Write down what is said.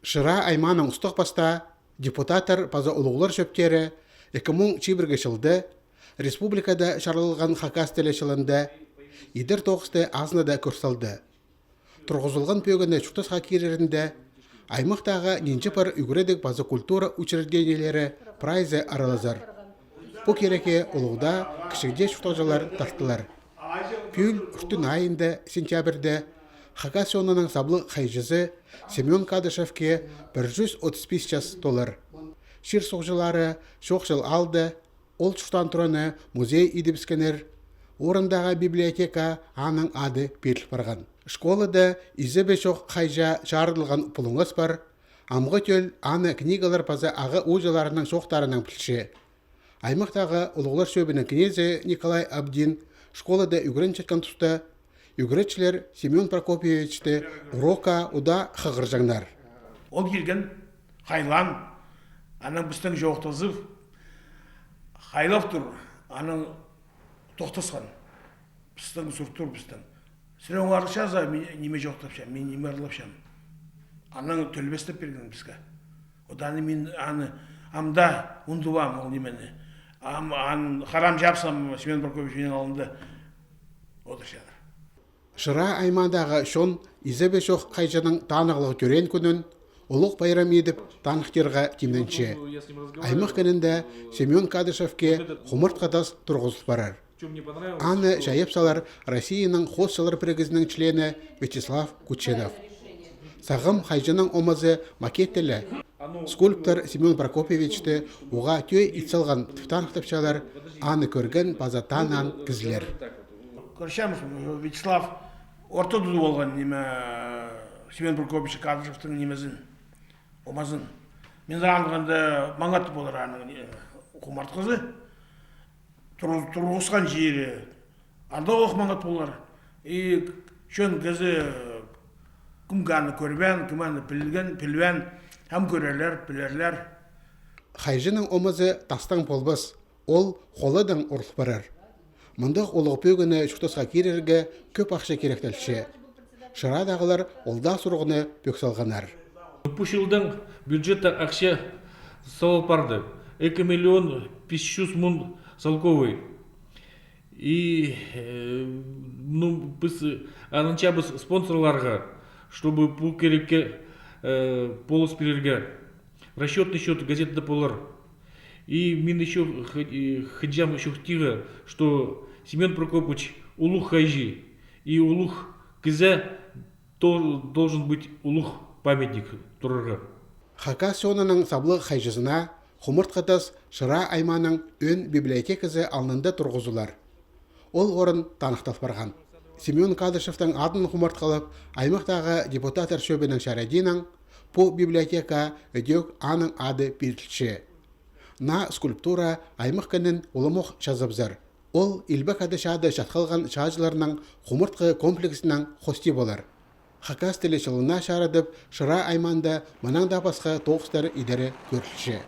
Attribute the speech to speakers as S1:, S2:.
S1: Шыра айманың ұстық баста депутаттар паза ұлығылар шөптері 2001 жылды республикада шарылған хакас телешілінде едір тоғысты азынада көрсалды. Тұрғызылған пөгіні шұқтас хакерерінде аймақтағы ненче пар үгіредік база культура учреждениелері прайзы аралазар. Бұл кереке ұлығда кішігде шұқтажалар тартылар. Пүл үштін айында сентябрьде хакас сонының саблы хайжызы Семен Кадышевке $135. Шир соғжылары шоқ жыл алды, ол шұқтан тұраны музей идіпскенер, орындағы библиотека аның ады беріл барған. Школада изебе шоқ хайжа жарылған пұлыңыз бар, амғы төл аны книгалар паза ағы ұжыларының шоқтарының пілші. Аймақтағы ұлығылар сөбінің князі Николай Абдин школада үгірін четкен тұста, үгіретшілер Семен Прокопьевичті урока ұда қығыр жаңдар.
S2: Ол келген қайлан, аның біздің жоқтызып, қайлап тұр, аның тоқтасқан. Біздің сұрттыр біздің. Сірен оңарышаза неме жоқтапшам, мен неме арылапшам. Аның төлбестіп берген бізге. Оданы мен амда ұндуам ол немені. Харам жапсам Семен Прокопьевичінің алынды отыршады.
S1: Шыра аймандағы шон изебе шоқ қайжаның танығылығы көрен күнін ұлық байрам едіп танықтырға темненші. Аймақ күнінде Семен Кадышевке құмырт қадас тұрғызып барар. Аны жайып салар Россияның қосшылар прегізінің члені Вячеслав Кученов. Сағым қайжаның омазы макеттелі. Скульптор Семен Прокопьевичті оға төй итсалған танықтапшалар аны көрген базатанан кізлер.
S2: Көршеміз, Вячеслав ортодуды болған неме Семен Прокопьевич Кадышевтің немезін, омазын. Мен зағандығында маңатты болар аның құмарт қызы. Тұрғысқан жері, анда оқ маңат болар. Шөн кезі күмганы көрбен, күмганы пілбен, әм көрерлер, білерлер.
S1: Хайжының омазы тастан болбас, ол қолыдан ұрылып барар. Мұндық олығы пөгіні шұқтасқа керерге көп ақша керектелші. Шырадағылар олда сұрғыны пөксалғанар.
S3: Пушылдың бюджетті ақша салып барды. 2 миллион 500 мың салковый. И біз анынчабыз спонсорларға, чтобы бұл керекке полос берерге расчетный счет газетті болар. И мен еще хотям еще тихо, что Семен Прокопьевич улух хайжи, и улух кізе должен быть улух памятник тұрырға.
S1: Хакас сонының саблы хайжызына құмырт қытас Шыра айманың өн библиотекасы алынында тұрғызулар. Ол орын танықтап барған. Семен Кадышевтің адын құмырт қалып, аймақтағы депутаттар шөбінің шарадинің по библиотека өдек аның ады берілші. На скульптура аймақ көнін олымық жазыбзыр. Ол илбек адышады жатқалған шажыларының құмыртқы комплексінің хости болар. Хакас телешіліна шарадып, Шыра айманда мұнан да басқа тоғыстар идері көрілші.